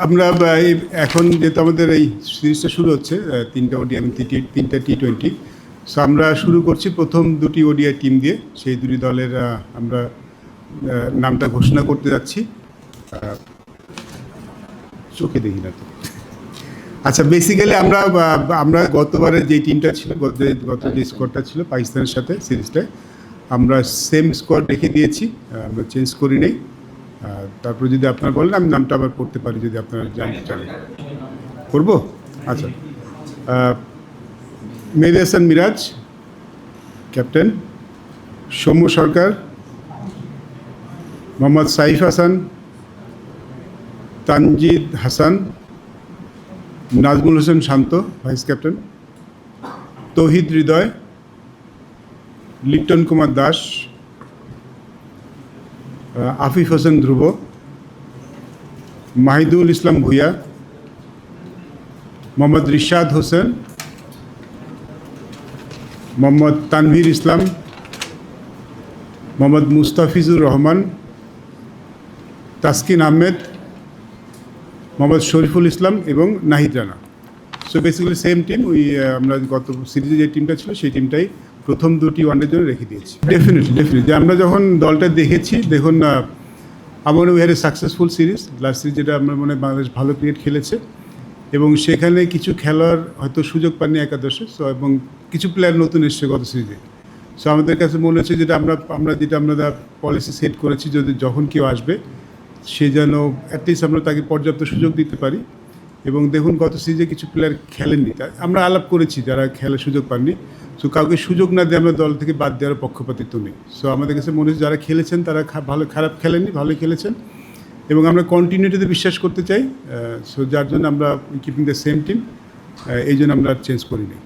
আমরা এখন যেহেতু আমাদের এই সিরিজটা শুরু হচ্ছে, 3টা ওডিআই এবং 3টা টি20, সো আমরা শুরু করছি প্রথম 2টি ওডিআই টিম দিয়ে। সেই 2টি দলের আমরা নামটা ঘোষণা করতে যাচ্ছি। চোখে দেখি না তো। আচ্ছা, বেসিক্যালি আমরা গতবারের যে টিমটা ছিল, গত যে স্কোয়াডটা ছিল পাকিস্তানের সাথে সিরিজটায়, আমরা সেম স্কোয়াড রেখে দিয়েছি, আমরা চেঞ্জ করি নেই। তারপরে যদি আপনারা বলেন আমি নামটা আবার পড়তে পারি যদি আপনারা জানতে চান। করবো? আচ্ছা, মেহেদী হাসান মিরাজ ক্যাপ্টেন, সৌম্য সরকার, মোহাম্মদ সাইফ হাসান, তানজিদ হাসান, নাজমুল হোসেন শান্ত ভাইস ক্যাপ্টেন, তৌহিদ হৃদয়, লিটন কুমার দাস, আফিফ হোসেন ধ্রুব, মাহিদুল ইসলাম ভুইয়া, মোহাম্মদ রিশাদ হোসেন, মোহাম্মদ তানভীর ইসলাম, মোহাম্মদ মুস্তাফিজুর রহমান, তাসকিন আহমেদ, মোহাম্মদ শরীফুল ইসলাম এবং Nahid Rana. So basically same team. আমরা গত সিরিজে যে টিমটা ছিল সেই টিমটাই প্রথম 2টি ওয়ানডের জন্য রেখে দিয়েছি। ডেফিনেটলি যে আমরা যখন দলটা দেখেছি, দেখুন আমার we had a successful series. Last series যেটা আমরা মনে হয় বাংলাদেশ ভালো ক্রিকেট খেলেছে এবং সেখানে কিছু খেলোয়াড় হয়তো সুযোগ পাননি একাদশে। সো এবং কিছু প্লেয়ার নতুন এসছে গত সিরিজে। সো আমাদের কাছে মনে হচ্ছে যেটা আমরা পলিসি সেট করেছি, যখন কেউ আসবে সে যেন অ্যাটলিস্ট আমরা তাকে পর্যাপ্ত সুযোগ দিতে পারি। এবং দেখুন গত সিরিজে কিছু প্লেয়ার খেলেননি, আমরা আলাপ করেছি যারা খেলার সুযোগ পাননি। সো কাউকে সুযোগ না দিয়ে আমরা দল থেকে বাদ দেওয়ার পক্ষপাতিত্ব নেই। সো আমাদের কাছে মনে হচ্ছে যারা খেলেছেন তারা খারাপ খেলেননি, ভালোই খেলেছেন এবং আমরা কন্টিনিউটিতে বিশ্বাস করতে চাই। সো যার জন্য আমরা কিপিং দ্য সেম টিম, এই জন্য আমরা চেঞ্জ করিনি।